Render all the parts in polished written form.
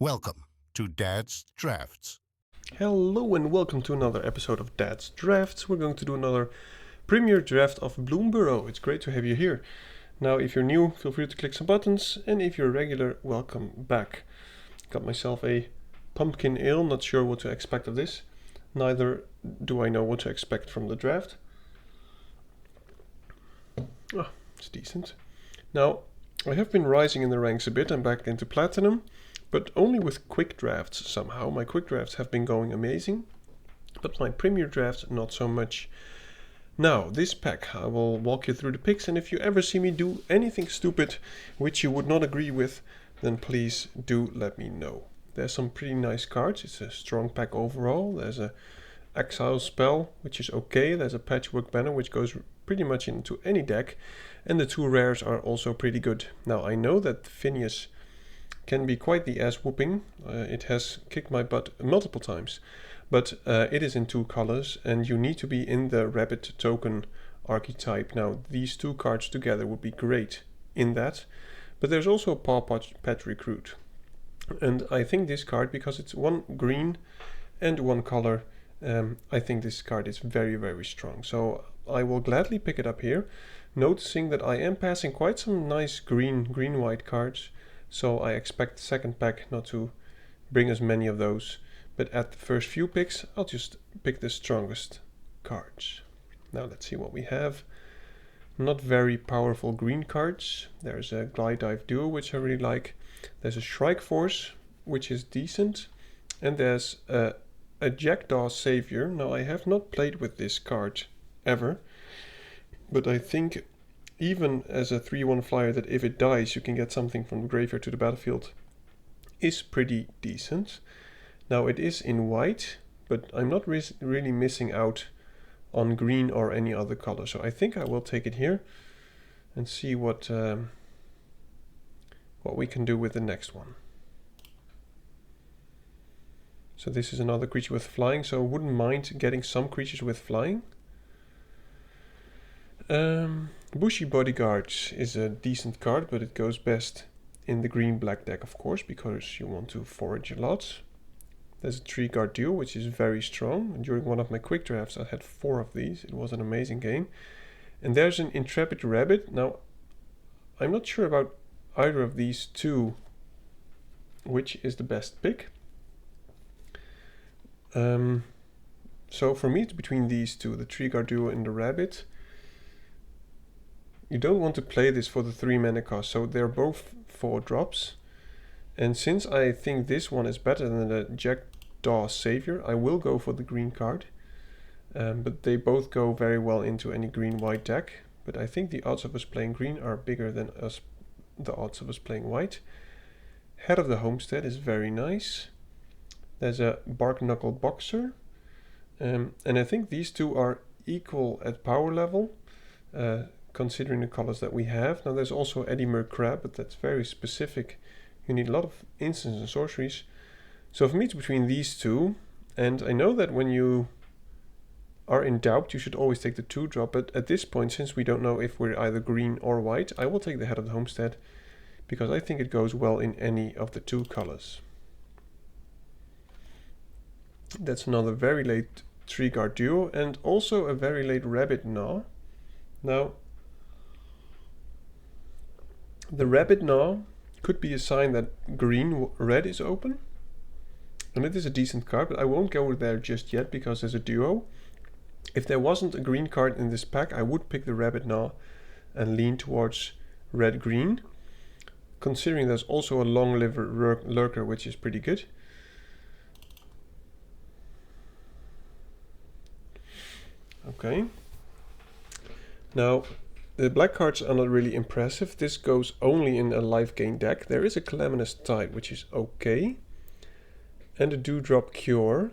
Welcome to Dad's Drafts. Hello and welcome to another episode of Dad's Drafts. We're going to do another premiere draft of Bloomburrow. It's great to have you here. Now, if you're new, feel free to click some buttons, and if you're a regular, welcome back. Got myself a pumpkin ale, not sure what to expect of this. Neither do I know what to expect from the draft. Oh, it's decent. Now, I have been rising in the ranks a bit. I'm back into Platinum, but only with quick drafts somehow. My quick drafts have been going amazing, but my premier drafts not so much. Now, this pack, I will walk you through the picks, and if you ever see me do anything stupid which you would not agree with, then please do let me know. There's some pretty nice cards. It's a strong pack overall. There's a Exile spell, which is okay. There's a Patchwork Banner, which goes pretty much into any deck, and the two rares are also pretty good. Now, I know that Phineas can be quite the ass whooping. It has kicked my butt multiple times, but it is in two colors, and you need to be in the rabbit token archetype. Now, these two cards together would be great in that, but there's also a Paw Pet Recruit, and I think this card, because it's one green and one color, I think this card is very, very strong. So I will gladly pick it up here, noticing that I am passing quite some nice green-white cards. So I expect the second pack not to bring as many of those. But at the first few picks, I'll just pick the strongest cards. Now let's see what we have. Not very powerful green cards. There's a Glide Dive Duo, which I really like. There's a Shrike Force, which is decent. And there's a Jackdaw Savior. Now, I have not played with this card ever, but I think even as a 3/1 flyer that if it dies you can get something from the graveyard to the battlefield is pretty decent. Now, it is in white, but I'm not really missing out on green or any other color, so I think I will take it here and see what we can do with the next one. So this is another creature with flying, so I wouldn't mind getting some creatures with flying. Bushy Bodyguard is a decent card, but it goes best in the green-black deck, of course, because you want to forage a lot. There's a Tree Guard Duo, which is very strong. During one of my quick drafts, I had 4 of these. It was an amazing game. And there's an Intrepid Rabbit. Now, I'm not sure about either of these two, which is the best pick. So for me, it's between these two, the Tree Guard Duo and the Rabbit. You don't want to play this for the 3 mana cost, so they're both 4 drops. And since I think this one is better than the Jackdaw Savior, I will go for the green card. But they both go very well into any green-white deck. But I think the odds of us playing green are bigger than the odds of us playing white. Head of the Homestead is very nice. There's a Bark Knuckle Boxer. And I think these two are equal at power level, considering the colors that we have. Now, there's also Edimer Crab, but that's very specific. You need a lot of instants and sorceries. So for me, it's between these two. And I know that when you are in doubt, you should always take the 2-drop. But at this point, since we don't know if we're either green or white, I will take the Head of the Homestead, because I think it goes well in any of the 2 colors. That's another very late Tree Guard Duo, and also a very late Rabbit Gnaw. Now, the Rabbit Gnaw could be a sign that green-red is open, and it is a decent card, but I won't go there just yet because there's a duo. If there wasn't a green card in this pack, I would pick the Rabbit Gnaw and lean towards red-green, considering there's also a long-liver lurker, which is pretty good. Okay. Now, the black cards are not really impressive. This goes only in a life gain deck. There is a Calaminous Tide, which is okay, and a Dewdrop Cure.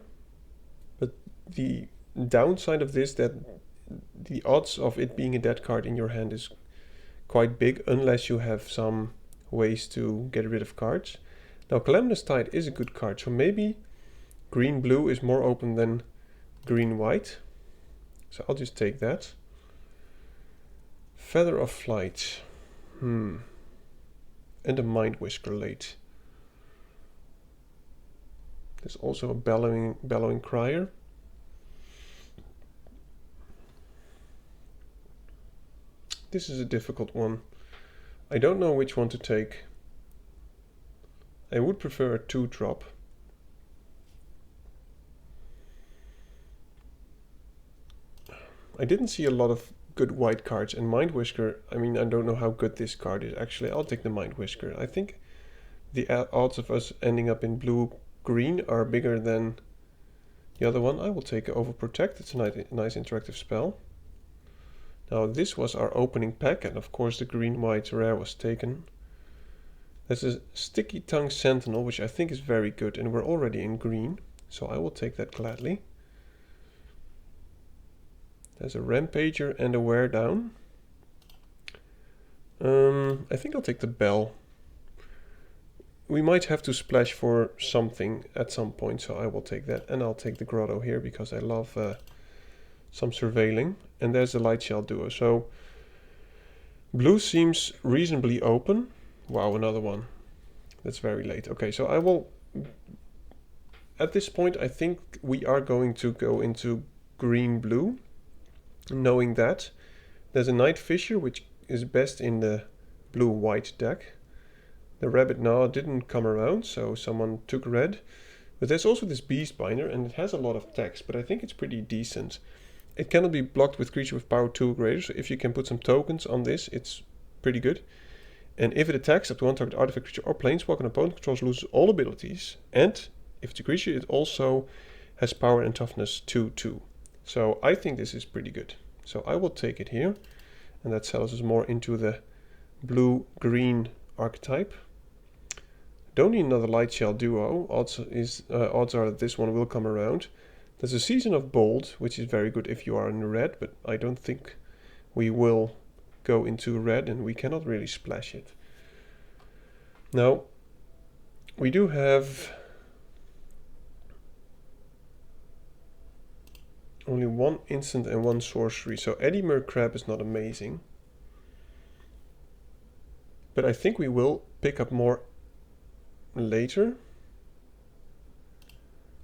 But the downside of this, that the odds of it being a dead card in your hand is quite big, unless you have some ways to get rid of cards. Now, Calaminous Tide is a good card, so maybe green-blue is more open than green-white. So I'll just take that. Feather of Flight. And a Mind Whisker late. There's also a bellowing crier. This is a difficult one. I don't know which one to take. I would prefer a 2-drop. I didn't see a lot of good white cards, and Mind Whisker, I mean, I don't know how good this card is. Actually, I'll take the Mind Whisker. I think the odds of us ending up in blue-green are bigger than the other one. I will take Overprotect. It's a nice interactive spell. Now, this was our opening pack, and of course the green-white rare was taken. There's a Sticky Tongue Sentinel, which I think is very good, and we're already in green, so I will take that gladly. There's a Rampager and a Wear Down. I think I'll take the Bell. We might have to splash for something at some point, so I will take that. And I'll take the Grotto here, because I love some surveilling. And there's the Lightshell Duo. So blue seems reasonably open. Wow, another one. That's very late. Okay, so I will... At this point, I think we are going to go into green-blue. Knowing that there's a Night Fisher, which is best in the blue-white deck. The Rabbit Gnaw didn't come around, so someone took red. But there's also this Beastbinder, and it has a lot of text, but I think it's pretty decent. It cannot be blocked with creature with power 2 or greater, so if you can put some tokens on this, it's pretty good. And if it attacks up to one target artifact, creature, or planeswalker an opponent controls, loses all abilities. And if it's a creature, it also has power and toughness 2/2. So I think this is pretty good. So I will take it here, and that sells us more into the blue-green archetype. Don't need another Lightshell Duo. Odds are that this one will come around. There's a Season of Bold, which is very good if you are in red, but I don't think we will go into red, and we cannot really splash it. Now, we do have only one instant and one sorcery, so Eddymer Crab is not amazing. But I think we will pick up more later.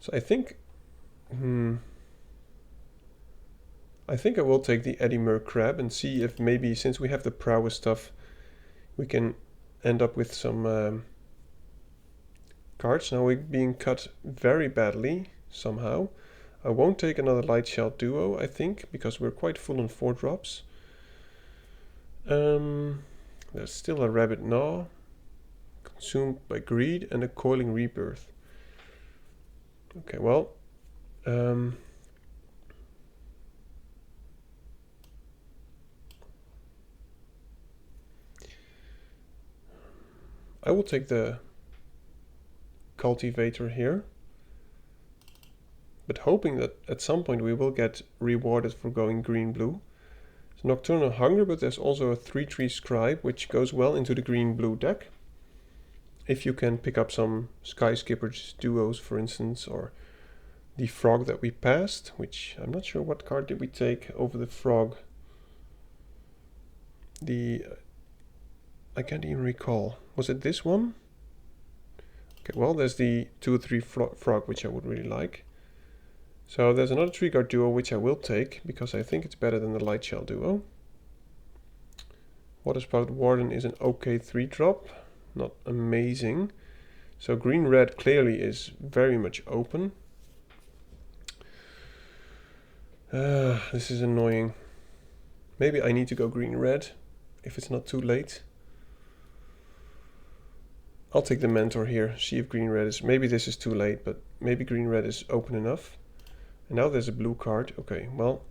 So I think I will take the Eddymer Crab and see if maybe, since we have the prowess stuff, we can end up with some cards. Now we're being cut very badly somehow. I won't take another Lightshell Duo, I think, because we're quite full on 4-drops. There's still a Rabbit Gnaw, Consumed by Greed, and a Coiling Rebirth. Okay, well, I will take the Cultivator here, but hoping that at some point we will get rewarded for going green-blue. It's Nocturnal Hunger, but there's also a 3/3 Scribe, which goes well into the green-blue deck. If you can pick up some Sky Skippers duos, for instance, or the Frog that we passed, which I'm not sure what card did we take over the Frog. I can't even recall. Was it this one? Okay, well, there's the 2/3 Frog, which I would really like. So there's another Tree-Guard duo, which I will take, because I think it's better than the Lightshell Duo. Waterspout Warden is an okay 3-drop. Not amazing. So green-red clearly is very much open. This is annoying. Maybe I need to go green-red, if it's not too late. I'll take the Mentor here, see if green-red is... Maybe this is too late, but maybe green-red is open enough. And now there's a blue card. Okay, well,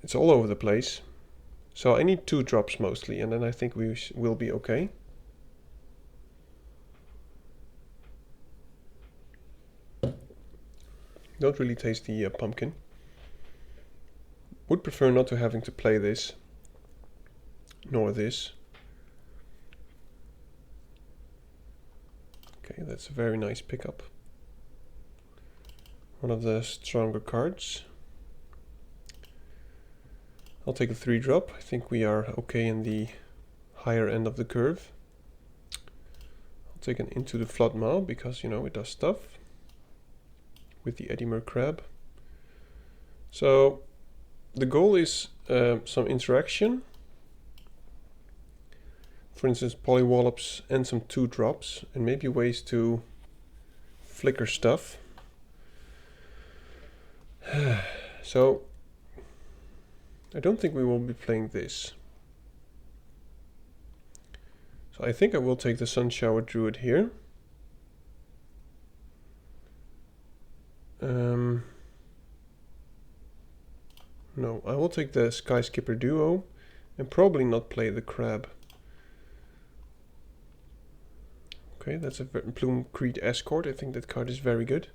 it's all over the place. So I need 2 drops mostly, and then I think we will be okay. Don't really taste the pumpkin. Would prefer not to having to play this, nor this. Okay, that's a very nice pickup. One of the stronger cards. I'll take a 3-drop. I think we are okay in the higher end of the curve. I'll take an Into the Flood Maw because, you know, it does stuff with the Edimer Crab. So the goal is some interaction. For instance, Polywallops and some 2-drops, and maybe ways to flicker stuff. So I don't think we will be playing this. So I think I will take the Sunshower Druid here. No, I will take the Sky Skipper Duo and probably not play the Crab. Okay, that's a Plume Creed Escort. I think that card is very good.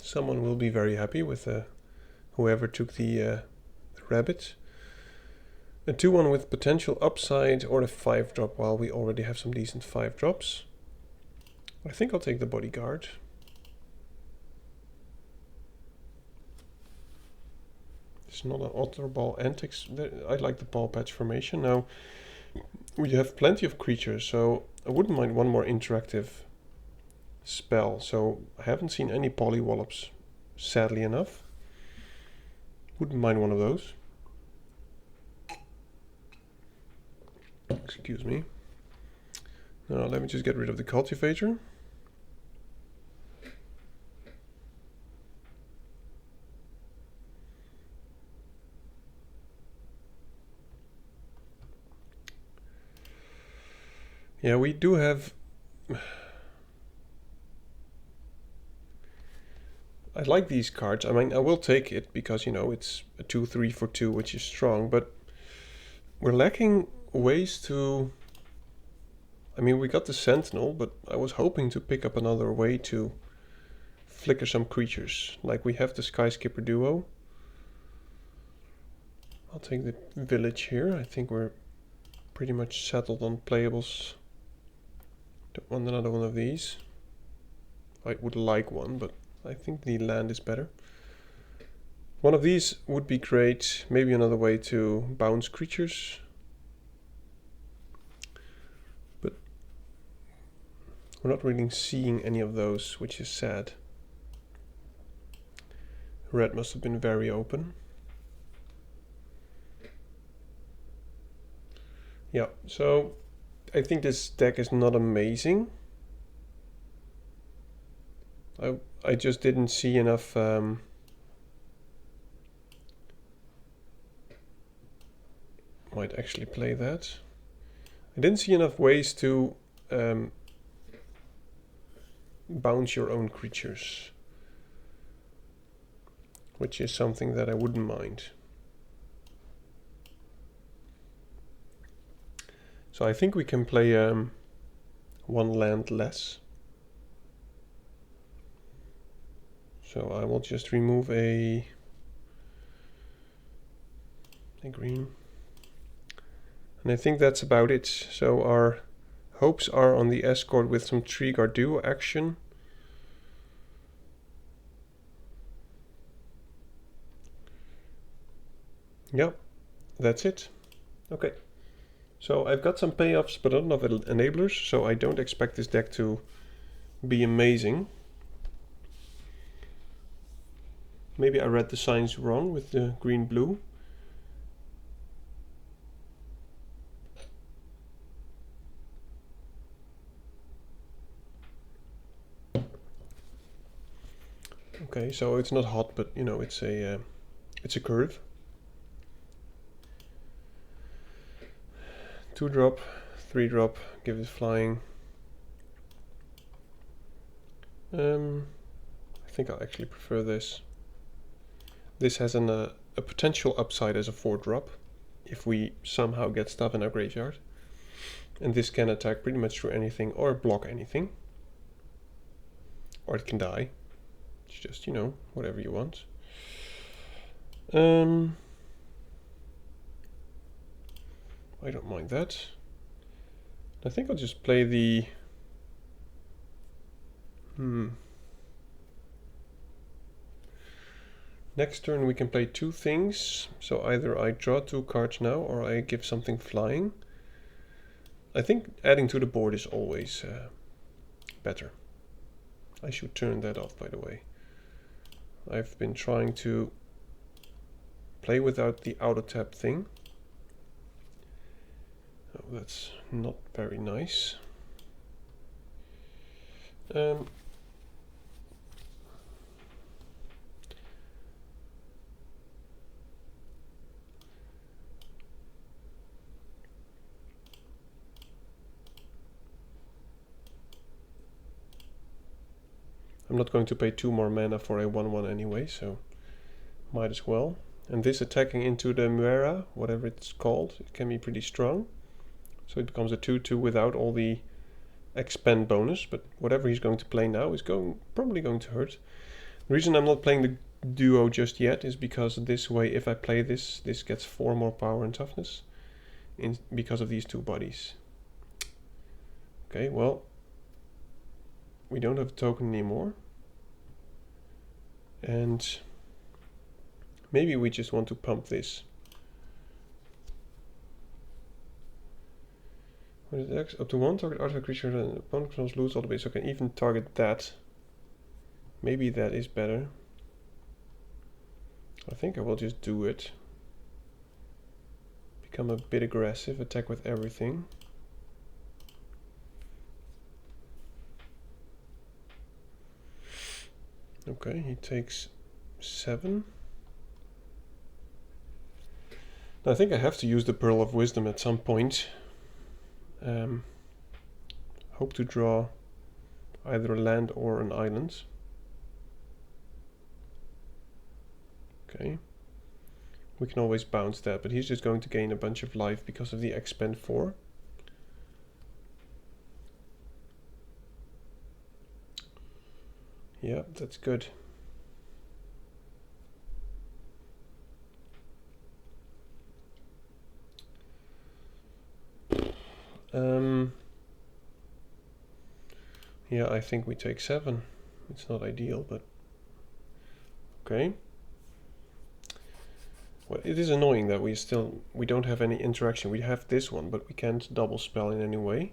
Someone will be very happy with whoever took the rabbit. A 2-1 with potential upside or a 5-drop, while we already have some decent 5-drops. I think I'll take the Bodyguard. It's not an Otter Ball Antics. I like the Ball Patch formation. Now, we have plenty of creatures, so I wouldn't mind one more interactive spell. So I haven't seen any Polywallops, sadly enough. Wouldn't mind one of those. Excuse me. Now let me just get rid of the Cultivator. Yeah, we do have... I like these cards. I mean, I will take it because, you know, it's a 2/3 for 2, which is strong, but we're lacking ways to... I mean, we got the Sentinel, but I was hoping to pick up another way to flicker some creatures. Like we have the Sky Skipper Duo. I'll take the Village here. I think we're pretty much settled on playables. Don't want another one of these. I would like one, but I think the land is better. One of these would be great. Maybe another way to bounce creatures. But we're not really seeing any of those, which is sad. Red must have been very open. Yeah, so I think this deck is not amazing. I just didn't see enough might actually play that. I didn't see enough ways to bounce your own creatures, which is something that I wouldn't mind. So I think we can play one land less. So I will just remove a green. And I think that's about it. So our hopes are on the Escort with some Treeguard Duo action. Yep, that's it. Okay. So I've got some payoffs, but not enough enablers, so I don't expect this deck to be amazing. Maybe I read the signs wrong with the green-blue. Okay, so it's not hot, but you know, it's a curve. 2-drop, 3-drop, give it flying. I think I actually prefer this. This has a potential upside as a 4-drop if we somehow get stuff in our graveyard. And this can attack pretty much through anything or block anything. Or it can die. It's just, you know, whatever you want. I don't mind that. I think I'll just play the... Next turn we can play two things, so either I draw 2 cards now or I give something flying. I think adding to the board is always better. I should turn that off, by the way. I've been trying to play without the auto tap thing. Oh, that's not very nice. I'm not going to pay 2 more mana for a 1/1 anyway, so might as well. And this attacking into the Muera, whatever it's called, it can be pretty strong. So it becomes a 2/2 without all the expand bonus, but whatever he's going to play now is probably going to hurt. The reason I'm not playing the duo just yet is because this way, if I play this gets 4 more power and toughness because of these 2 bodies. Okay, well, we don't have a token anymore. And maybe we just want to pump this. What is X? Up to 1 target artifact creature and opponent controls lose all the base. So I can even target that. Maybe that is better. I think I will just do it. Become a bit aggressive, attack with everything. Okay, he takes 7. Now I think I have to use the Pearl of Wisdom at some point. Hope to draw either a land or an island. Okay. We can always bounce that, but he's just going to gain a bunch of life because of the expend 4. Yeah, that's good. Yeah, I think we take 7. It's not ideal, but okay. Well, it is annoying that we don't have any interaction. We have this one, but we can't double spell in any way.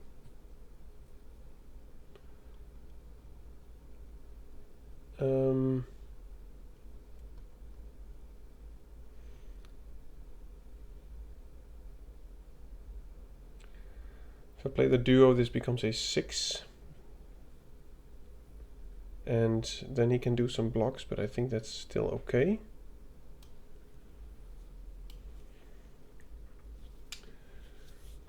If I play the duo, this becomes a 6. And then he can do some blocks, but I think that's still okay.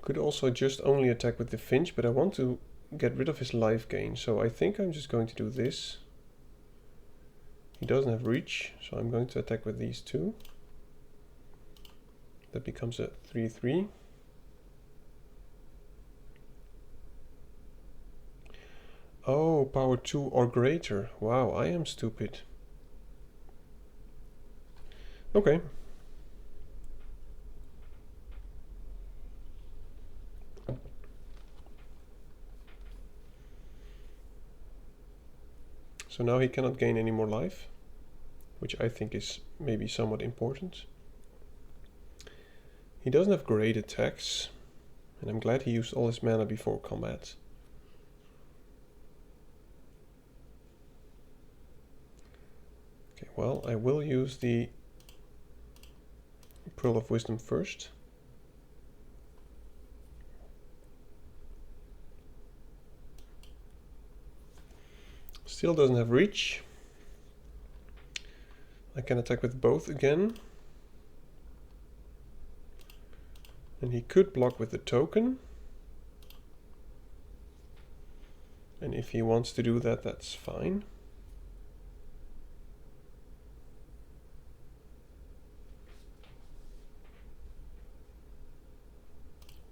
Could also just only attack with the Finch, but I want to get rid of his life gain, so I think I'm just going to do this. He doesn't have reach, so I'm going to attack with these 2. That becomes a 3/3. Oh, power 2 or greater. Wow, I am stupid. Okay. So now he cannot gain any more life, which I think is maybe somewhat important. He doesn't have great attacks, and I'm glad he used all his mana before combat. Okay, well, I will use the Pearl of Wisdom first. Still doesn't have reach. I can attack with both again. And he could block with the token. And if he wants to do that, that's fine.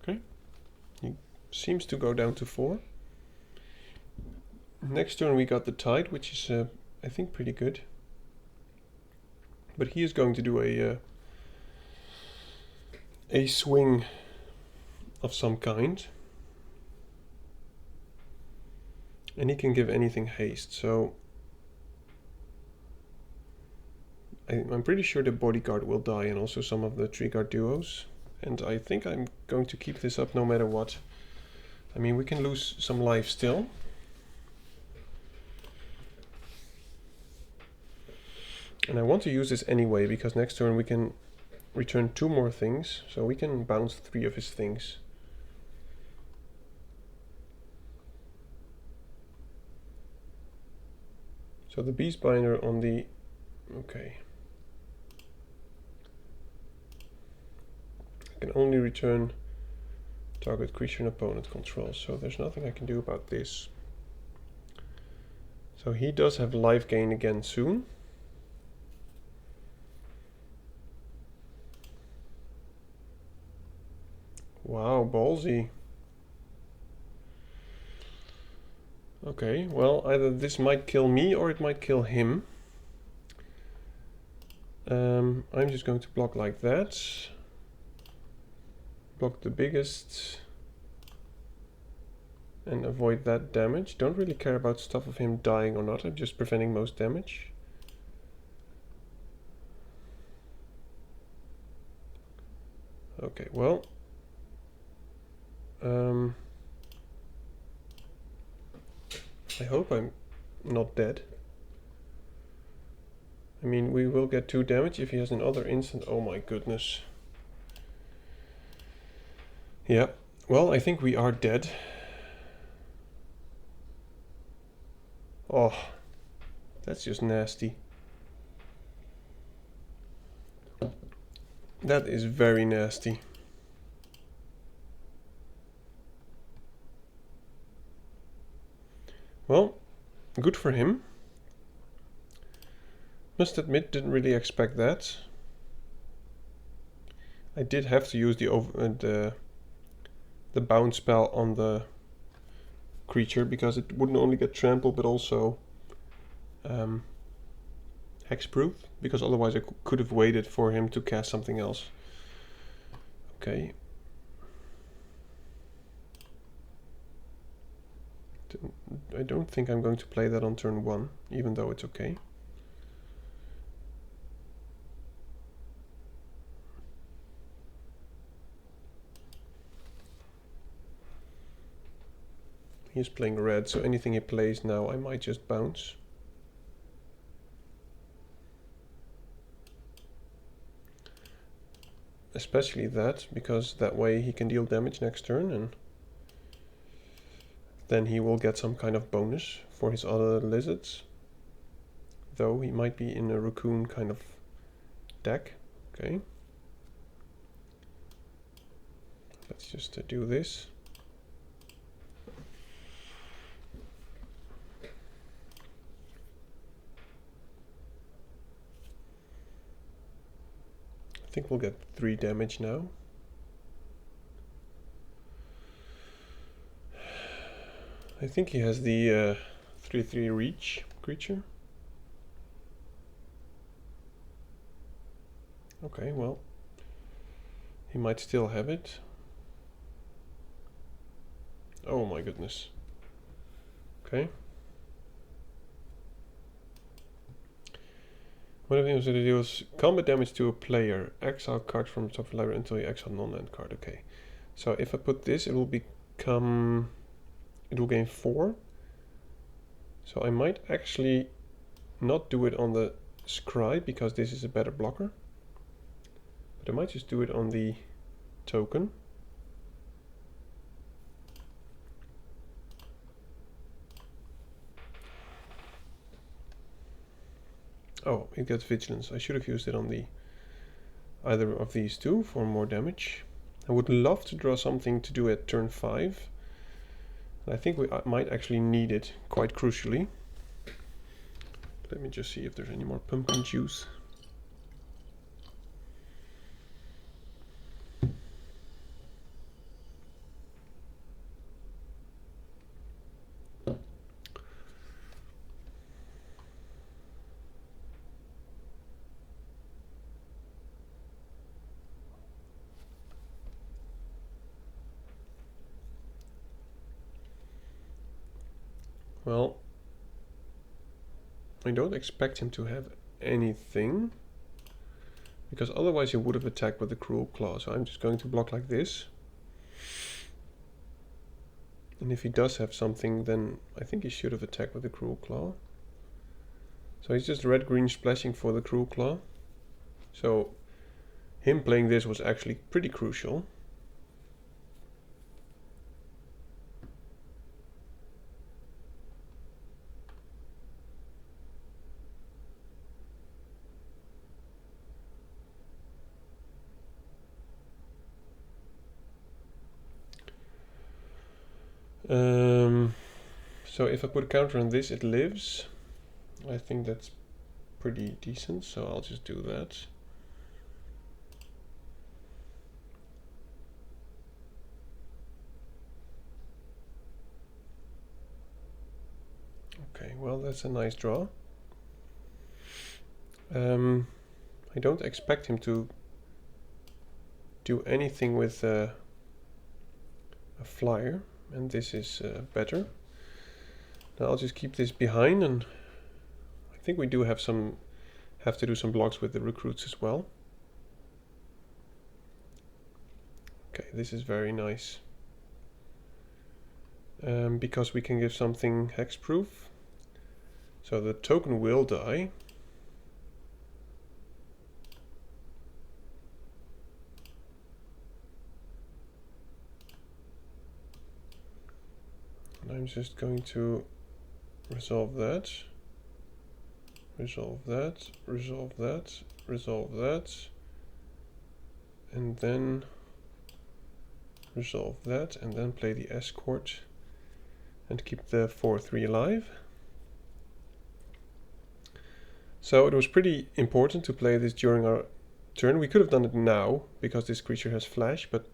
Okay. He seems to go down to 4. Next turn we got the Tide, which is, I think, pretty good. But he is going to do a swing of some kind. And he can give anything haste, so I'm pretty sure the bodyguard will die and also some of the tree guard duos. And I think I'm going to keep this up no matter what. I mean, we can lose some life still. And I want to use this anyway, because next turn we can return 2 more things. So we can bounce 3 of his things. So the beast binder on the... okay. I can only return target creature and opponent controls, so there's nothing I can do about this. So he does have life gain again soon. Wow, ballsy. Okay, well, either this might kill me or it might kill him. I'm just going to block like that. Block the biggest. And avoid that damage. Don't really care about stuff of him dying or not. I'm just preventing most damage. Okay, well. I hope I'm not dead. I mean, we will get 2 damage if he has another instant. Oh my goodness. Yeah, well, I think we are dead. Oh, that's just nasty. That is very nasty. Well, good for him. Must admit, didn't really expect that. I did have to use the bounce spell on the creature because it wouldn't only get trampled but also hexproof, because otherwise I could have waited for him to cast something else. Okay. I don't think I'm going to play that on turn 1, even though it's okay. He's playing red, so anything he plays now I might just bounce. Especially that, because that way he can deal damage next turn and then he will get some kind of bonus for his other lizards. Though he might be in a raccoon kind of deck. Okay. Let's just do this. I think we'll get 3 damage now. I think he has the 3/3 reach creature. Okay, well, he might still have it. Oh my goodness. Okay. One of the things that it deals combat damage to a player. Exile card from the top of the library until you exile non-land card. Okay. So if I put this, it will become... it will gain 4. So I might actually not do it on the scribe because this is a better blocker. But I might just do it on the token. Oh, it gets vigilance. I should have used it on the either of these two for more damage. I would love to draw something to do at turn 5. I think we might actually need it quite crucially. Let me just see if there's any more pumpkin juice. Well, I don't expect him to have anything. because otherwise he would have attacked with the Cruel Claw. So I'm just going to block like this. And if he does have something, then I think he should have attacked with the Cruel Claw. So he's just red-green splashing for the Cruel Claw. So him playing this was actually pretty crucial. So if I put a counter on this, it lives. I think that's pretty decent, so I'll just do that. Okay, well, that's a nice draw. I don't expect him to do anything with a flyer, and this is better. Now I'll just keep this behind, and I think we do have to do some blocks with the recruits as well. Okay, this is very nice. Because we can give something hexproof. So the token will die. And I'm just going to resolve that, resolve that, resolve that, resolve that, and then resolve that, and then play the escort and keep the 4-3 alive. So it was pretty important to play this during our turn. We could have done it now because this creature has flash, but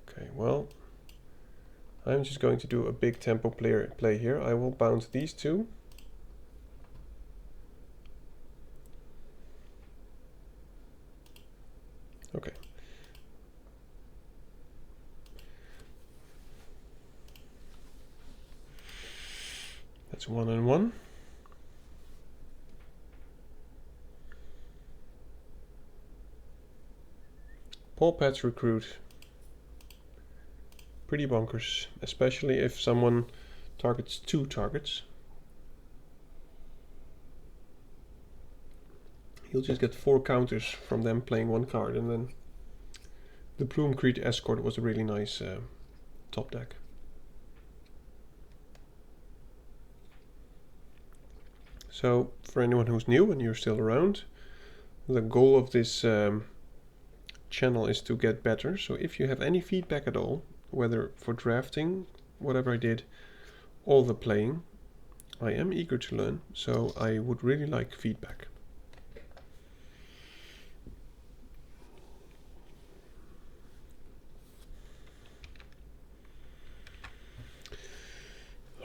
okay, well, I'm just going to do a big tempo play here. I will bounce these two. Okay. That's 1 and 1. Paw Pat's recruit. Pretty bonkers, especially if someone targets 2 targets. He'll just get 4 counters from them playing 1 card, and then the Bloomburrow Escort was a really nice top deck. So for anyone who's new and you're still around, the goal of this channel is to get better. So if you have any feedback at all, whether for drafting, whatever I did, or the playing, I am eager to learn, so I would really like feedback.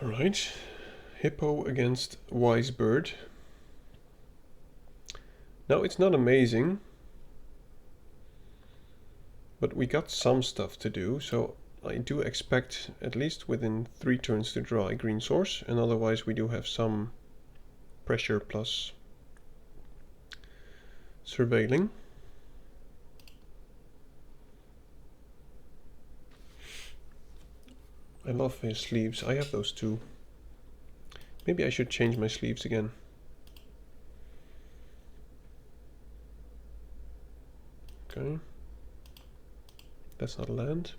Alright, Hippo against Wise Bird. Now it's not amazing, but we got some stuff to do, so I do expect at least within 3 turns to draw a green source, and otherwise we do have some pressure plus surveilling. I love his sleeves. I have those too. Maybe I should change my sleeves again. Okay. That's not a land.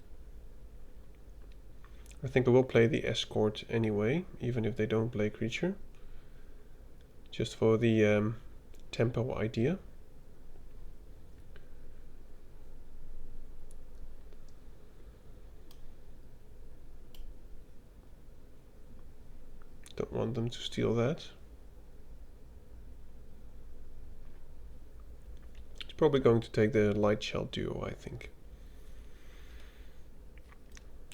I think I will play the escort anyway, even if they don't play creature. Just for the tempo idea. Don't want them to steal that. It's probably going to take the Light Shell duo, I think.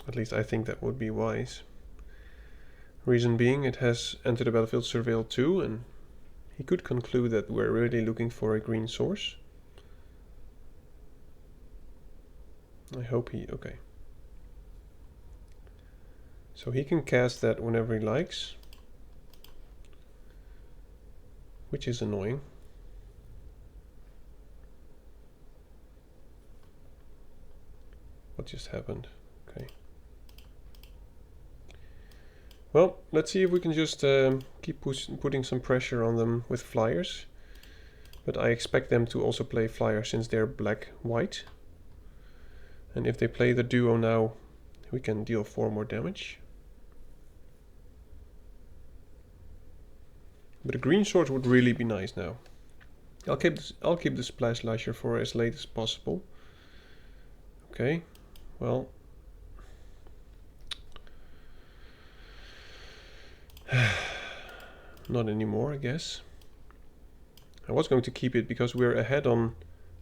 At least I think that would be wise. Reason being, it has entered the battlefield surveil 2, and he could conclude that we're really looking for a green source. I hope he... okay. So he can cast that whenever he likes, which is annoying. What just happened? Okay. Well, let's see if we can just keep putting some pressure on them with flyers. But I expect them to also play flyers since they're black-white. And if they play the duo now, we can deal 4 more damage. But a green sword would really be nice now. I'll keep the Splash Lasher for as late as possible. Okay, well. Not anymore, I guess. I was going to keep it because we're ahead on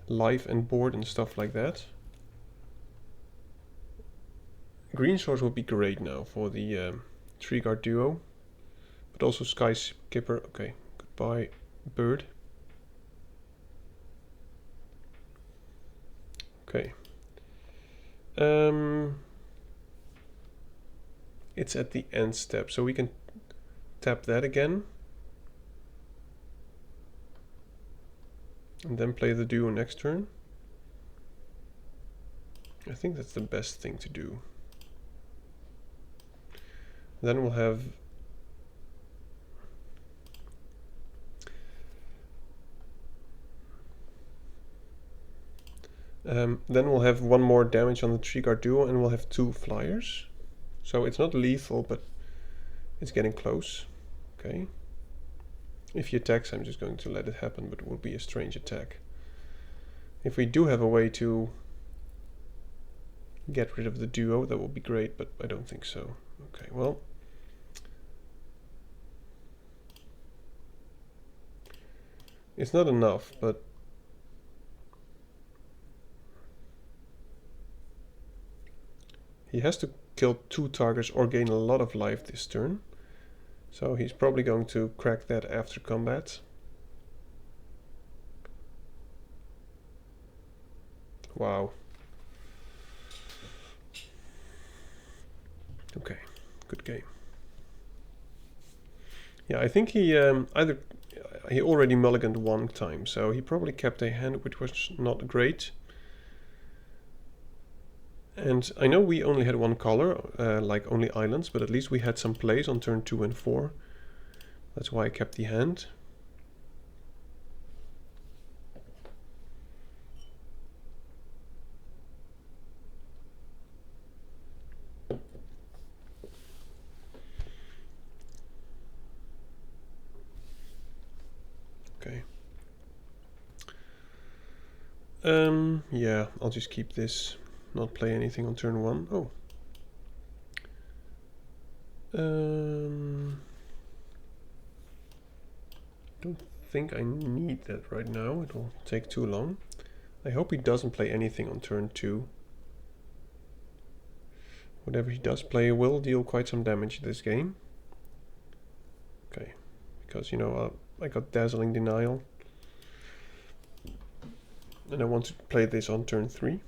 life and board and stuff like that. Green swords would be great now for the Tree Guard duo. But also Sky Skipper. Okay, goodbye, bird. Okay. It's at the end step, so we can tap that again. And then play the duo next turn. I think that's the best thing to do. Then we'll have one more damage on the Tree Guard duo, and we'll have 2 flyers. So it's not lethal, but it's getting close. Okay. If he attacks, I'm just going to let it happen, but it will be a strange attack. If we do have a way to get rid of the duo, that will be great, but I don't think so. Okay, well. It's not enough, but he has to kill 2 targets or gain a lot of life this turn. So he's probably going to crack that after combat. Wow. Okay, good game. Yeah, I think he he already mulliganed 1 time, so he probably kept a hand which was not great. And I know we only had 1 color, like only islands, but at least we had some plays on turn 2 and 4. That's why I kept the hand. Okay. Yeah, I'll just keep this. Not play anything on turn 1. Oh. Don't think I need that right now. It will take too long. I hope he doesn't play anything on turn 2. Whatever he does play will deal quite some damage this game. Okay, because you know I got Dazzling Denial. And I want to play this on turn 3.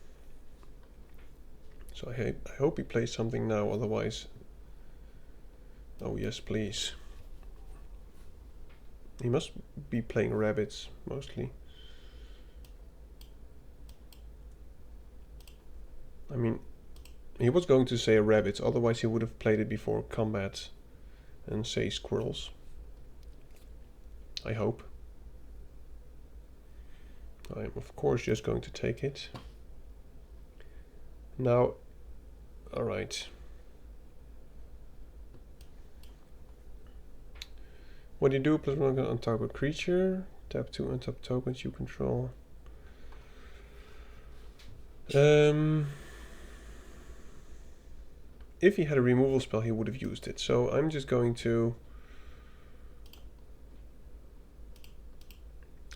So I hope he plays something now, otherwise... Oh yes, please. He must be playing rabbits, mostly. I mean, he was going to say rabbits, otherwise he would have played it before combat and say squirrels. I hope. I'm of course just going to take it. Now, alright. What do you do? Plus 1 on top of a creature. Tap 2 untap tokens you control. If he had a removal spell, he would have used it. So I'm just going to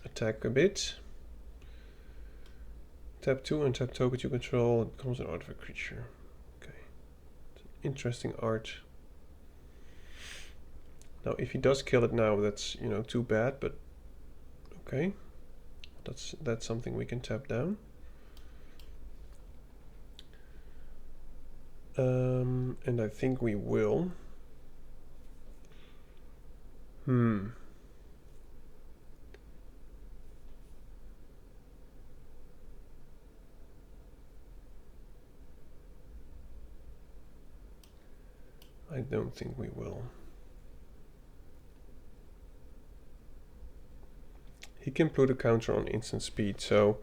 attack a bit. Tap 2 untap tokens you control. It becomes an artifact creature. Okay. It's an interesting art. Now, if he does kill it now, that's, you know, too bad, but okay. That's something we can tap down. And I think we will. I don't think we will. He can put a counter on instant speed, so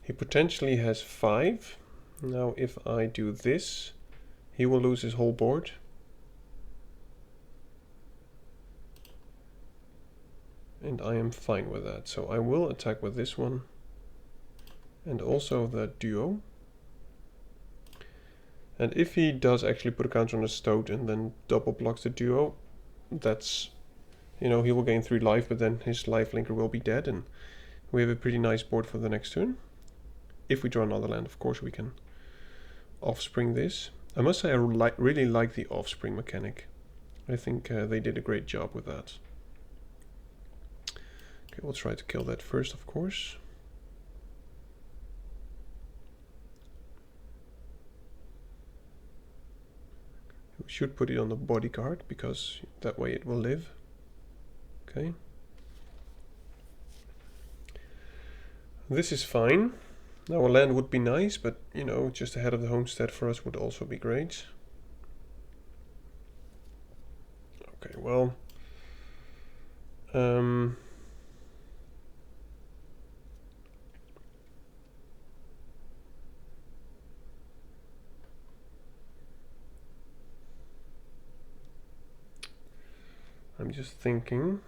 he potentially has 5. Now if I do this, he will lose his whole board. And I am fine with that, so I will attack with this one. And also the duo. And if he does actually put a counter on the Stoat and then double blocks the duo, that's, you know, he will gain 3 life, but then his life linker will be dead, and we have a pretty nice board for the next turn. If we draw another land, of course, we can offspring this. I must say I really like the offspring mechanic. I think they did a great job with that. Okay, we'll try to kill that first, of course. We should put it on the bodyguard, because that way it will live. Okay. This is fine. Now a land would be nice, but, you know, just ahead of the homestead for us would also be great. Okay, well... I'm just thinking.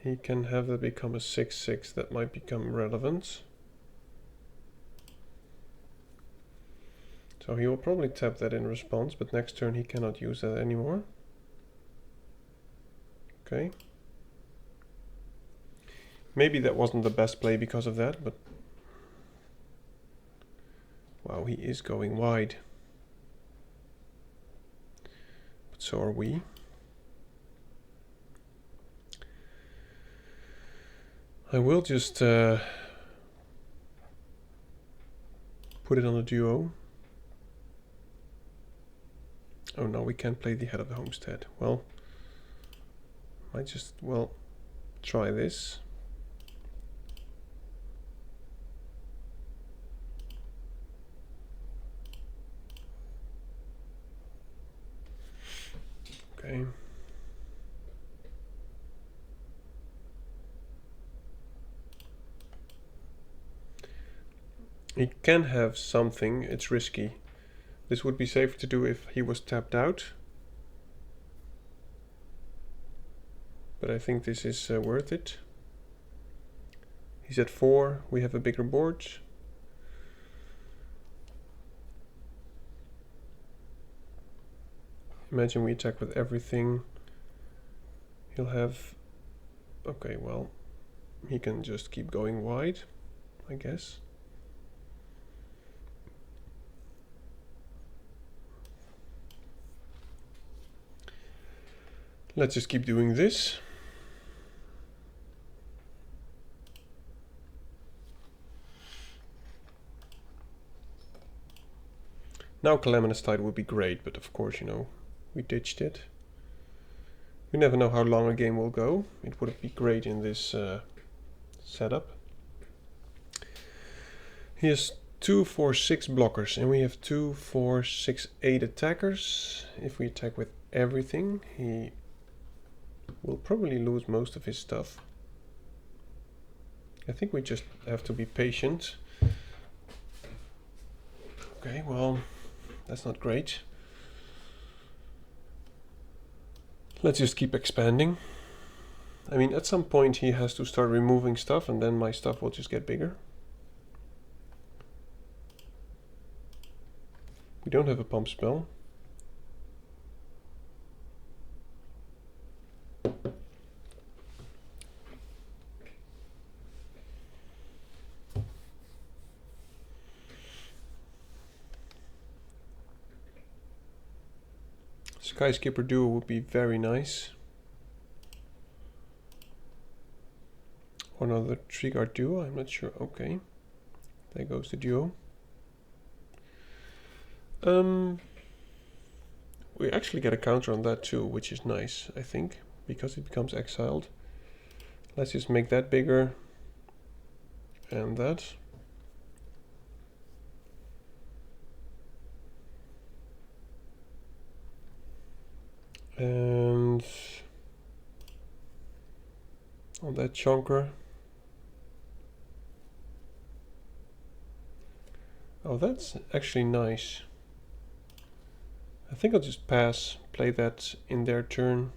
He can have that become a 6/6, that might become relevant. So he will probably tap that in response, but next turn he cannot use that anymore. Okay. Maybe that wasn't the best play because of that, but... Wow, he is going wide. But so are we. I will just put it on a duo. Oh no, we can't play the head of the homestead. Well, I just, well, try this. Okay. He can have something, it's risky. This would be safe to do if he was tapped out. But I think this is worth it. He's at 4, we have a bigger board. Imagine we attack with everything. He'll have... Okay, well, he can just keep going wide, I guess. Let's just keep doing this. Now Calamitous Tide would be great, but of course, you know, we ditched it. We never know how long a game will go. It would be great in this setup. He has 2, 4, 6 blockers, and we have 2, 4, 6, 8 attackers. If we attack with everything, he will probably lose most of his stuff. I think we just have to be patient. Okay, well, that's not great. Let's just keep expanding. I mean, at some point he has to start removing stuff, and then my stuff will just get bigger. We don't have a pump spell. Skyscraper duo would be very nice. Or another tree guard duo, I'm not sure. Okay. There goes the duo. We actually get a counter on that too, which is nice, I think, because it becomes exiled. Let's just make that bigger. And that. And on that chunker. Oh, that's actually nice. I think I'll just pass, play that in their turn.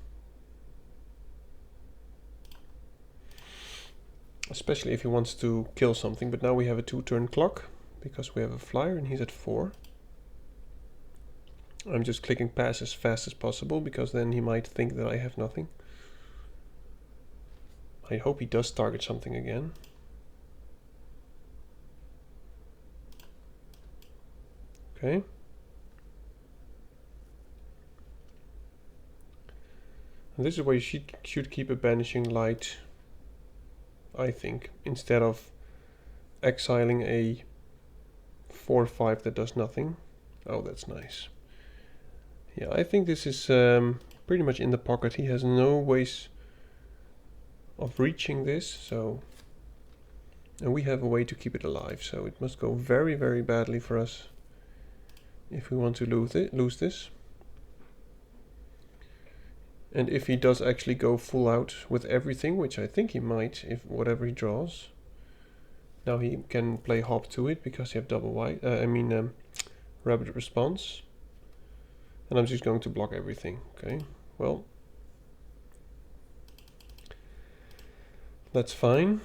Especially if he wants to kill something, but now we have a 2-turn clock because we have a flyer and he's at 4. I'm just clicking pass as fast as possible because then he might think that I have nothing. I hope he does target something again. Okay. And this is where you should keep a banishing light, I think, instead of exiling a 4/5 that does nothing. Oh, that's nice. Yeah, I think this is pretty much in the pocket. He has no ways of reaching this, so, and we have a way to keep it alive, so it must go very, very badly for us if we want to lose this. And if he does actually go full out with everything, which I think he might, if whatever he draws, now he can play hop to it because you have double white. Rapid response. And I'm just going to block everything. Okay, well, that's fine.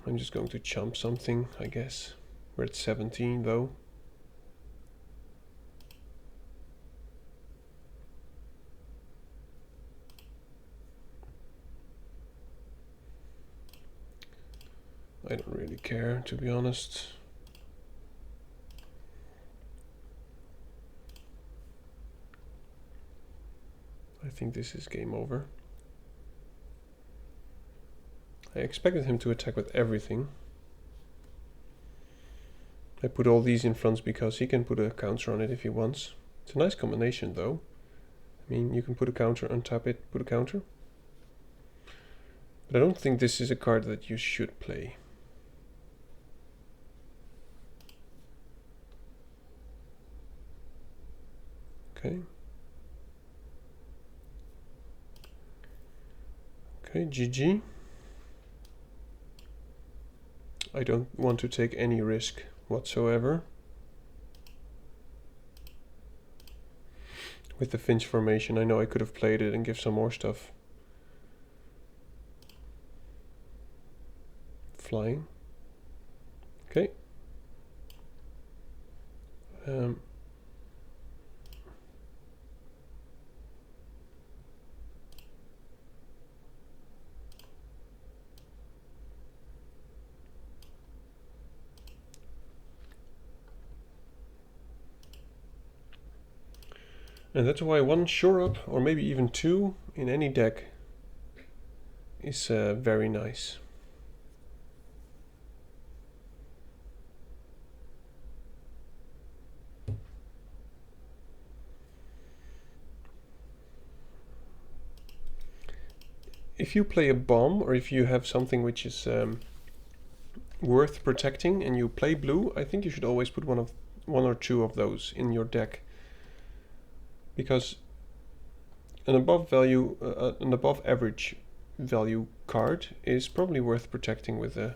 I'm just going to chump something, I guess. We're at 17 though. I don't really care, to be honest. I think this is game over. I expected him to attack with everything. I put all these in front because he can put a counter on it if he wants. It's a nice combination though. I mean, you can put a counter, untap it, put a counter. But I don't think this is a card that you should play. Okay. Okay, GG. I don't want to take any risk whatsoever. With the Finch formation, I know I could have played it and give some more stuff. Flying. Okay. And that's why one shore up, or maybe even two, in any deck is very nice. If you play a bomb, or if you have something which is worth protecting and you play blue, I think you should always put one or two of those in your deck. Because an above average value card is probably worth protecting with a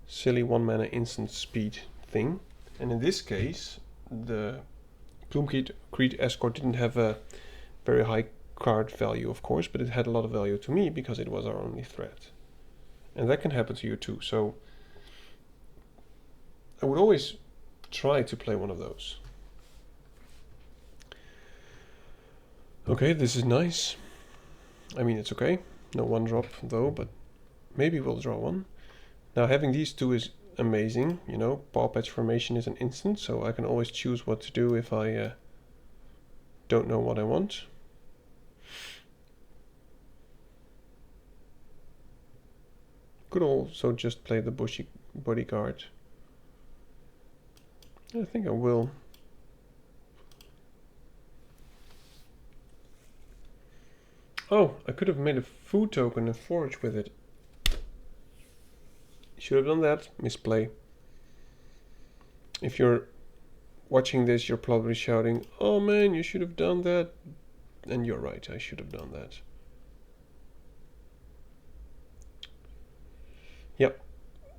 silly 1-mana instant speed thing. And in this case, the Bloomburrow Escort didn't have a very high card value, of course, but it had a lot of value to me because it was our only threat. And that can happen to you too. So I would always try to play one of those. Okay, this is nice. I mean, it's okay. No 1-drop though, but maybe we'll draw one. Now having these two is amazing. You know, Paw Patch formation is an instant, so I can always choose what to do if I don't know what I want. Could also just play the bushy bodyguard. I think I will. Oh, I could have made a food token and forage with it. Should have done that. Misplay. If you're watching this, you're probably shouting, "Oh man, you should have done that." And you're right, I should have done that. Yep,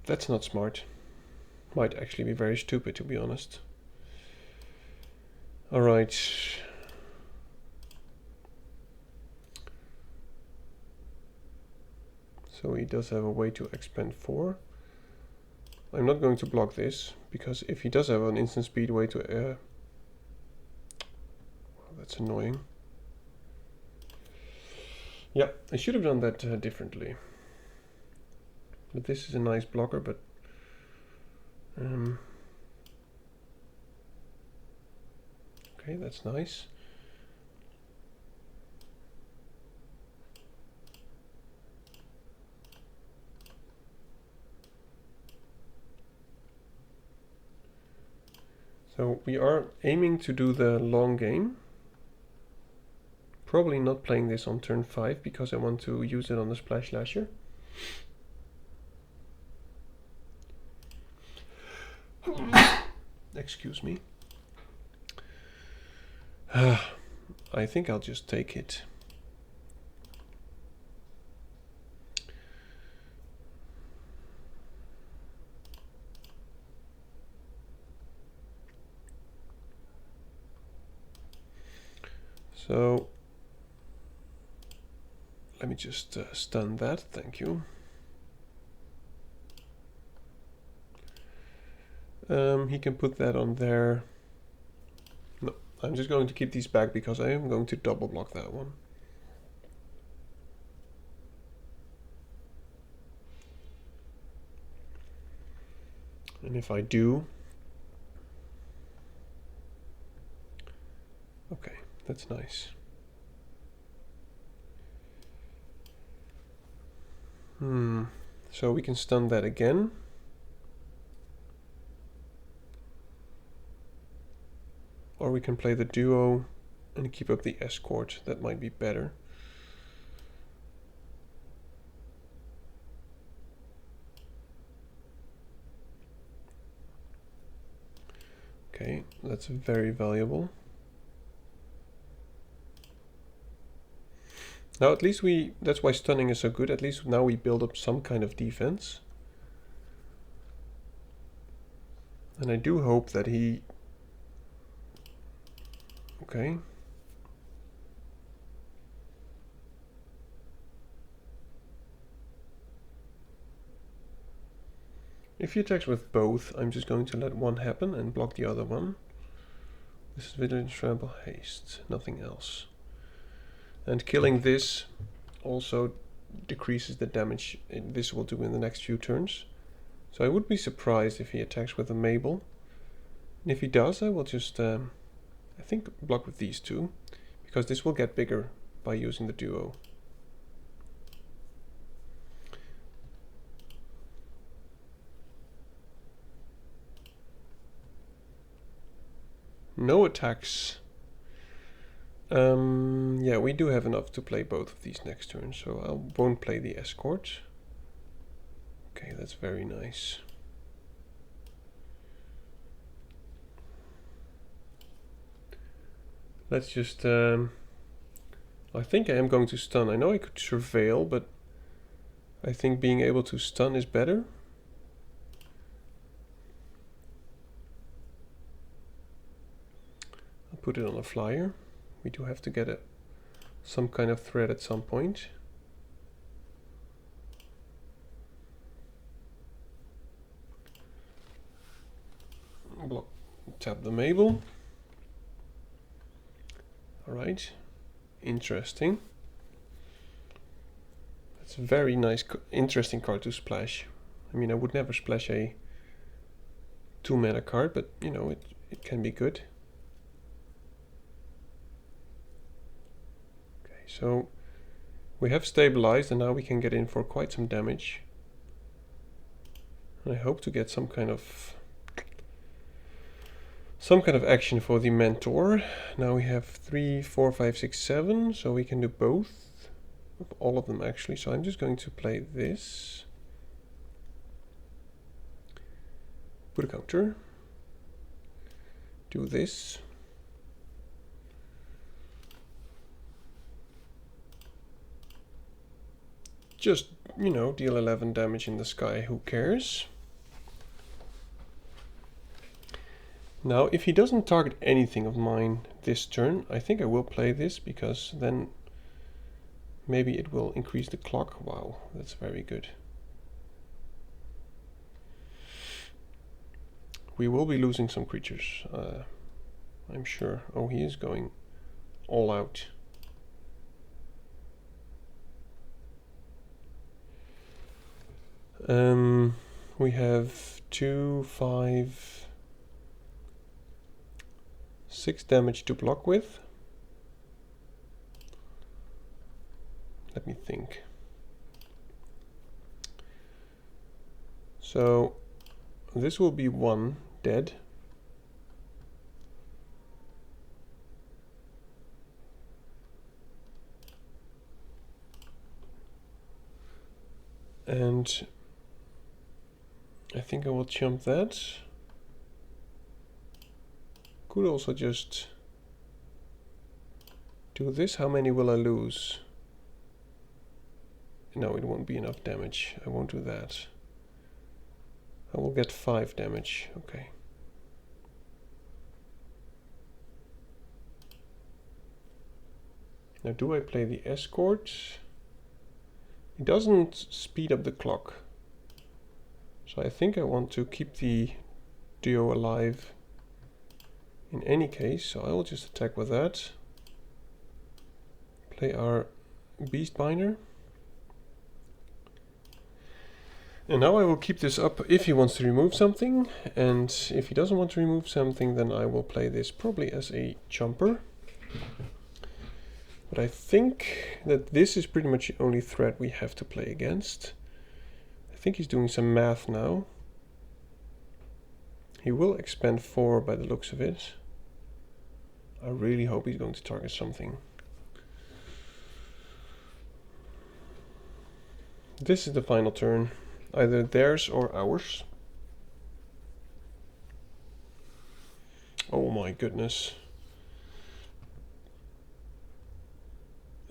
that's not smart. Might actually be very stupid, to be honest. Alright. So he does have a way to expand 4. I'm not going to block this, because if he does have an instant speed way to... well, that's annoying. Yeah, I should have done that differently. But this is a nice blocker, but... okay, that's nice. So we are aiming to do the long game. Probably not playing this on turn 5 because I want to use it on the Splash Lasher. Excuse me. I think I'll just take it. So let me just stun that, thank you. He can put that on there. No, I'm just going to keep these back because I am going to double block that one. And if I do... okay, that's nice. So we can stun that again. Or we can play the duo and keep up the escort. That might be better. Okay, that's very valuable. Now at least that's why stunning is so good. At least now we build up some kind of defense. And I do hope that he... okay. If he attacks with both, I'm just going to let one happen and block the other one. This is Vigilance, Trample, Haste, nothing else. And killing this also decreases the damage this will do in the next few turns. So I would be surprised if he attacks with a Mabel. And if he does, I will just, I think, block with these two. Because this will get bigger by using the duo. No attacks. Yeah, we do have enough to play both of these next turns, so I won't play the escort. Okay, that's very nice. Let's just... I think I am going to stun. I know I could surveil, but I think being able to stun is better. I'll put it on a flyer. We do have to get some kind of threat at some point. Block, tap the Mabel. Alright, interesting. That's a very nice, interesting card to splash. I mean, I would never splash a 2-mana card, but you know, it can be good. Okay, so we have stabilized and now we can get in for quite some damage. And I hope to get some kind of action for the mentor. Now we have 3, 4, 5, 6, 7, so we can do both. all of them actually. So I'm just going to play this. Put a counter. Do this. Just, you know, deal 11 damage in the sky, who cares? Now, if he doesn't target anything of mine this turn, I think I will play this, because then maybe it will increase the clock. Wow, that's very good. We will be losing some creatures, I'm sure. Oh, he is going all out. We have 2, 5, 6 damage to block with. Let me think. So this will be 1 dead. And I think I will jump that. Could also just do this. How many will I lose? No, it won't be enough damage. I won't do that. I will get 5 damage. Okay. Now, do I play the escort? It doesn't speed up the clock. So I think I want to keep the duo alive in any case. So I will just attack with that. Play our Beastbinder. And now I will keep this up if he wants to remove something. And if he doesn't want to remove something, then I will play this probably as a jumper. But I think that this is pretty much the only threat we have to play against. I think he's doing some math now. He will expend 4 by the looks of it. I really hope he's going to target something. This is the final turn. Either theirs or ours. Oh my goodness.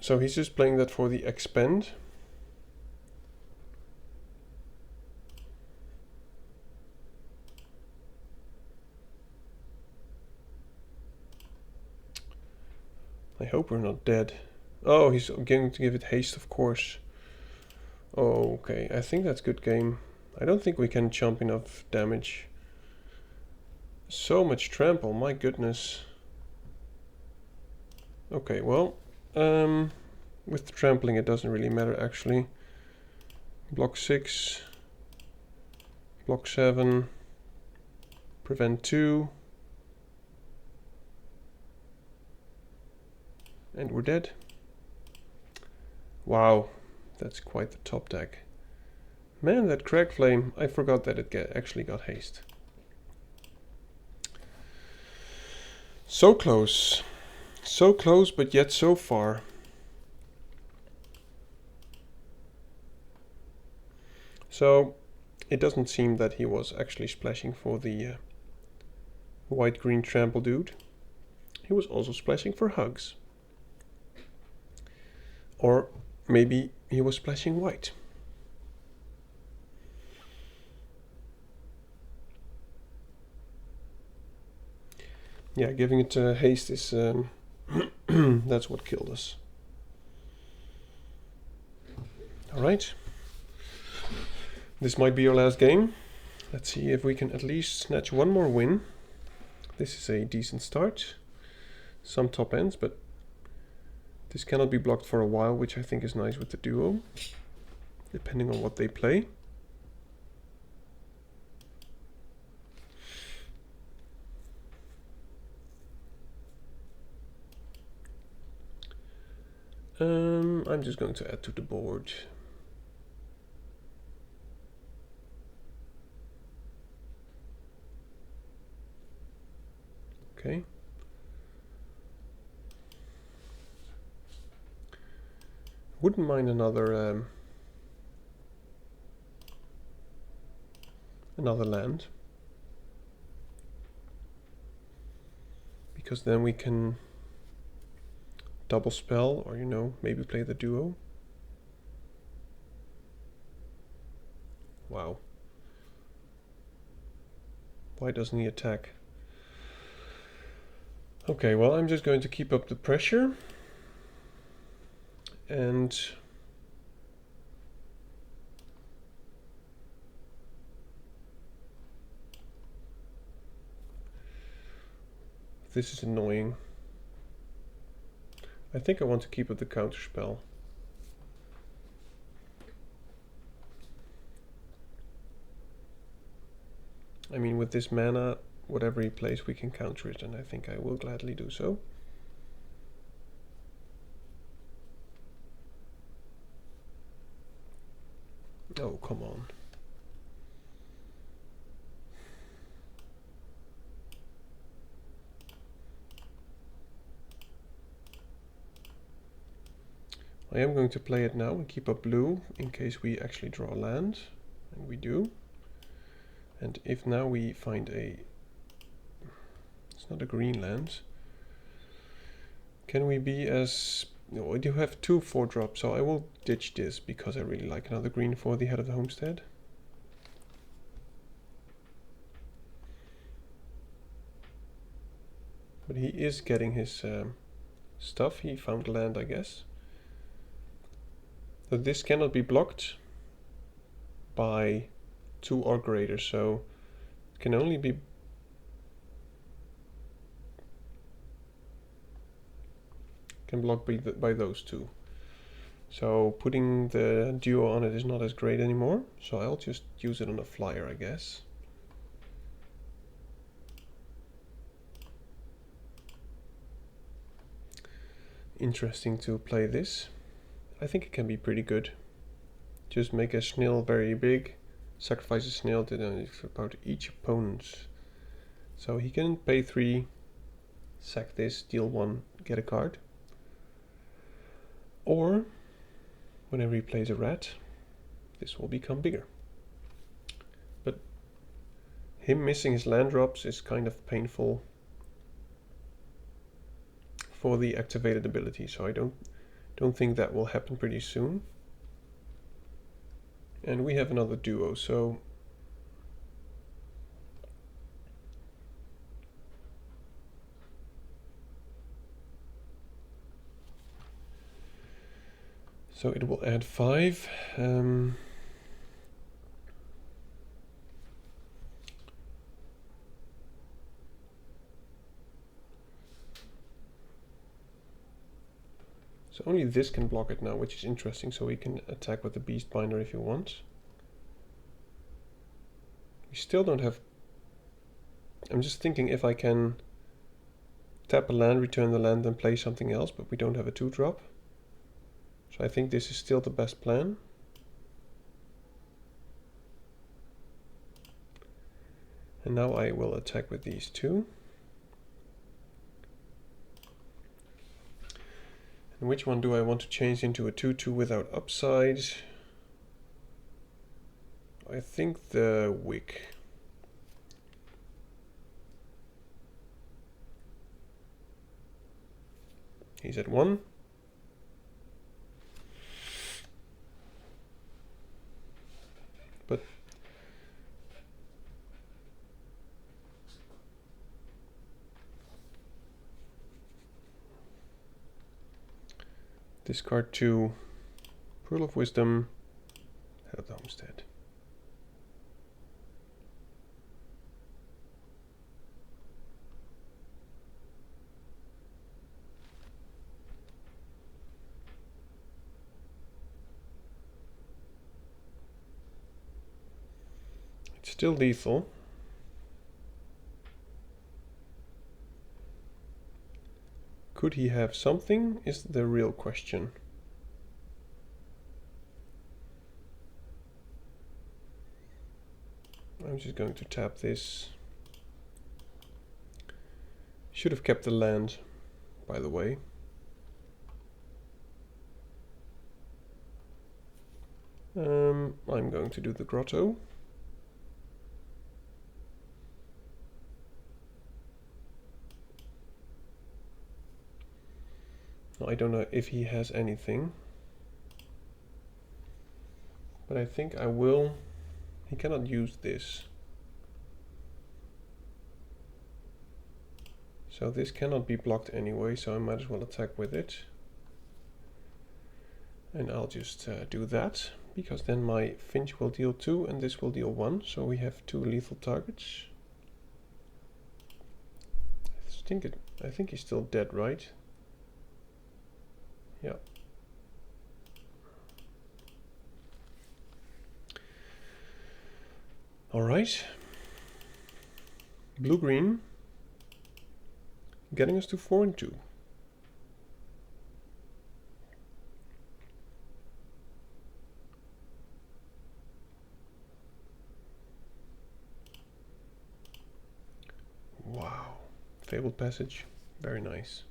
So he's just playing that for the expend. I hope we're not dead. Oh, he's going to give it haste, of course. Oh, okay. I think that's good game. I don't think we can jump enough damage. So much trample, my goodness. Okay, well, with the trampling it doesn't really matter actually. Block 6, block 7, prevent 2, and we're dead. Wow, that's quite the top deck. Man, that Crag Flame, I forgot that it actually got haste. So close, but yet so far. So it doesn't seem that he was actually splashing for the white-green trample dude. He was also splashing for hugs. Or maybe he was splashing white. Yeah, giving it haste is that's what killed us. All right. This might be our last game. Let's see if we can at least snatch one more win. This is a decent start. Some top ends, but this cannot be blocked for a while, which I think is nice with the duo, depending on what they play. I'm just going to add to the board. Okay. wouldn't mind another land, because then we can double spell, or you know, maybe play the duo. Wow. Why doesn't he attack? Okay, well, I'm just going to keep up the pressure. And this is annoying. I think I want to keep up the counter spell. I mean, with this mana, whatever he plays, we can counter it, and I think I will gladly do so. Oh, come on. I am going to play it now and keep up blue in case we actually draw land, and we do. And if now we find a... it's not a green land. Can we be as... no, I do have 2 4-drops, so I will ditch this because I really like another green for the head of the homestead. But he is getting his stuff. He found land, I guess. So this cannot be blocked by 2 or greater, so it can only be blocked by those 2. So putting the duo on it is not as great anymore, so I'll just use it on a flyer, I guess. Interesting to play this. I think it can be pretty good. Just make a snail very big, sacrifice a snail to about each opponent. So he can pay 3, sack this, deal 1, get a card. Or, whenever he plays a rat, this will become bigger. But him missing his land drops is kind of painful for the activated ability, so I don't think that will happen pretty soon. And we have another duo, so it will add 5. So only this can block it now, which is interesting, so we can attack with the Beast Binder if you want. We still don't have... I'm just thinking if I can tap a land, return the land, then play something else, but we don't have a 2-drop. So I think this is still the best plan. And now I will attack with these 2. And which one do I want to change into a 2/2 without upside? I think the Wick. He's at 1. But discard 2, Pearl of Wisdom, Head of the Homestead. It's still lethal. Could he have something, is the real question. I'm just going to tap this. Should have kept the land, by the way. I'm going to do the grotto. I don't know if he has anything, but I think I will. He cannot use this. So this cannot be blocked anyway, so I might as well attack with it. And I'll just do that, because then my Finch will deal 2 and this will deal 1, so we have 2 lethal targets. I think he's still dead, right? Yeah. Alright. Blue-green. Getting us to 4 and 2. Wow. Fabled Passage. Very nice.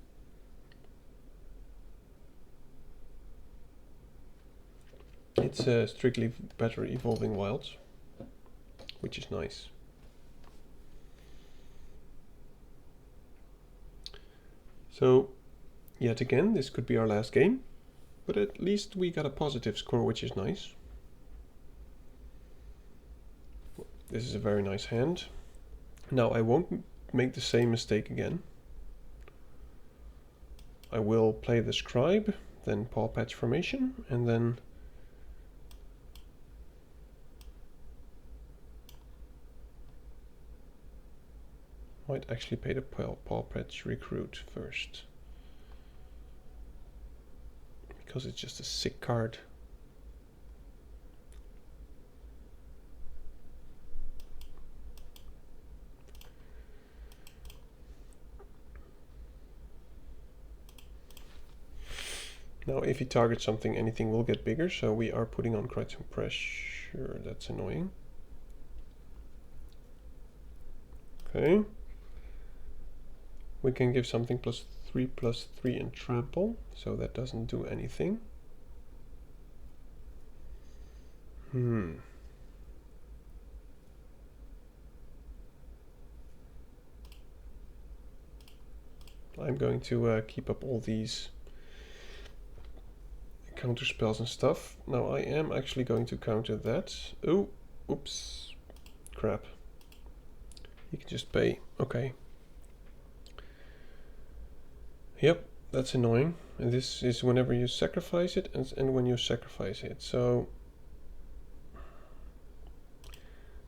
It's strictly better Evolving Wilds, which is nice. So, yet again, this could be our last game, but at least we got a positive score, which is nice. This is a very nice hand. Now, I won't make the same mistake again. I will play the Scribe, then Paw Patch Formation, and then might actually play the Paw Patch Recruit first, because it's just a sick card. Now if he targets something, anything will get bigger, so we are putting on quite some pressure. That's annoying. Okay. We can give something +3/+3 and trample, so that doesn't do anything. I'm going to keep up all these counter spells and stuff. Now I am actually going to counter that. Oh, oops, crap. You can just pay. Okay. Yep, that's annoying. And this is whenever you sacrifice it and when you sacrifice it. So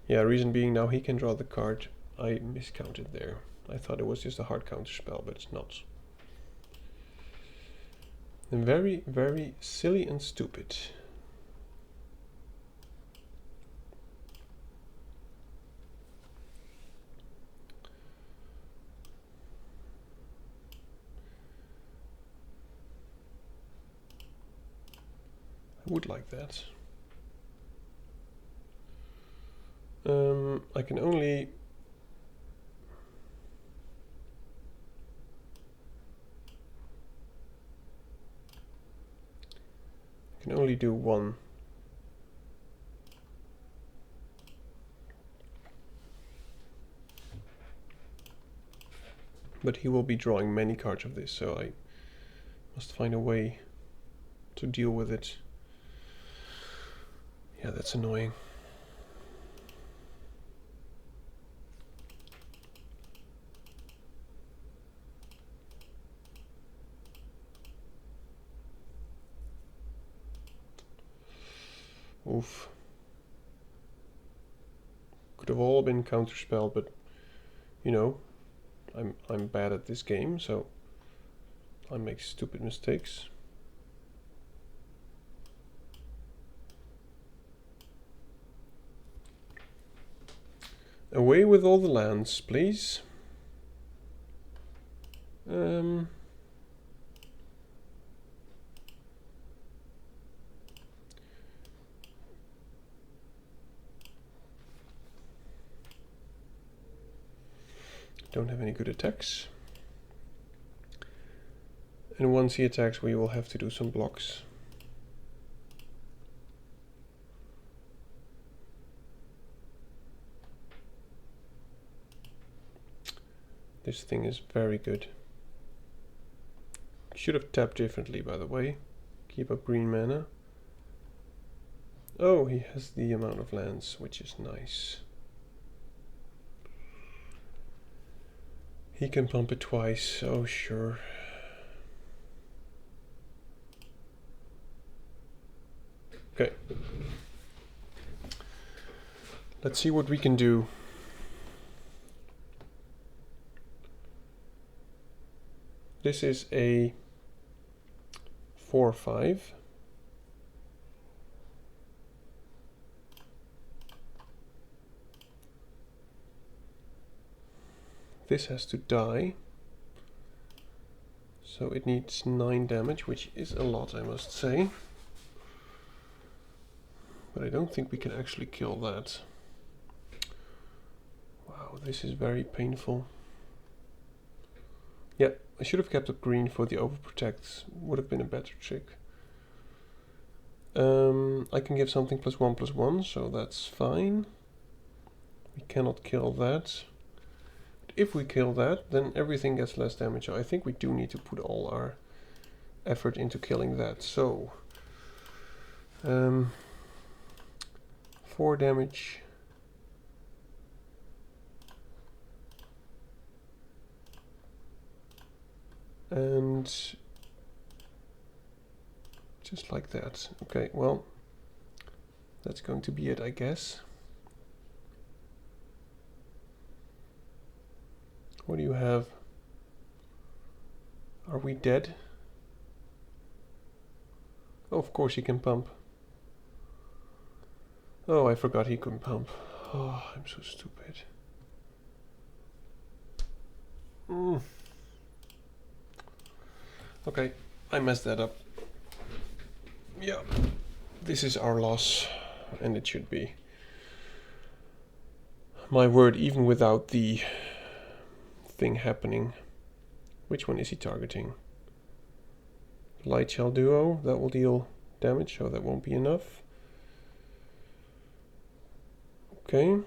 yeah, reason being now he can draw the card. I miscounted there. I thought it was just a hard counter spell, but it's not. And very, very silly and stupid. I would like that. I can only do one. But he will be drawing many cards of this, so I must find a way to deal with it. Yeah, that's annoying. Oof. Could have all been counterspelled, but you know, I'm bad at this game, so I make stupid mistakes. Away with all the lands, please. Don't have any good attacks. And once he attacks, we will have to do some blocks. This thing is very good. Should have tapped differently, by the way. Keep up green mana. Oh, he has the amount of lands, which is nice. He can pump it twice, oh sure. Okay. Let's see what we can do. This is a 4/5. This has to die. So it needs 9 damage, which is a lot, I must say. But I don't think we can actually kill that. Wow, this is very painful. Yeah, I should have kept up green for the overprotect. Would have been a better trick. I can give something +1/+1, so that's fine. We cannot kill that. If we kill that, then everything gets less damage. I think we do need to put all our effort into killing that. So, 4 damage. And just like that. Okay, well, that's going to be it, I guess. What do you have? Are we dead? Oh, of course he can pump. Oh, I forgot he couldn't pump. Oh, I'm so stupid. Okay, I messed that up. Yeah, this is our loss, and it should be. My word, even without the thing happening. Which one is he targeting? Light Shell Duo, that will deal damage, so that won't be enough. Okay.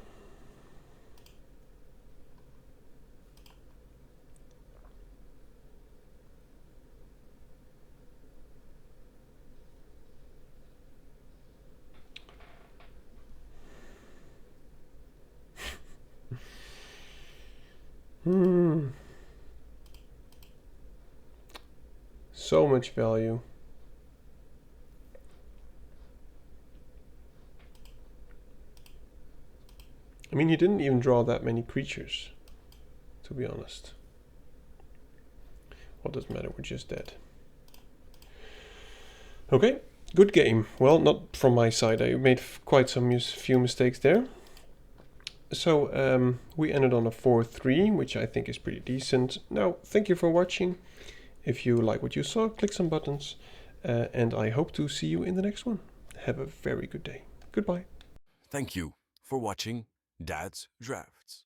So much value. I mean, he didn't even draw that many creatures, to be honest. What does matter, we're just dead. Okay, good game. Well, not from my side, I made quite some few mistakes there. So we ended on a 4-3, which I think is pretty decent. Now, thank you for watching. If you like what you saw, click some buttons, and I hope to see you in the next one. Have a very good day. Goodbye. Thank you for watching Dad's Drafts.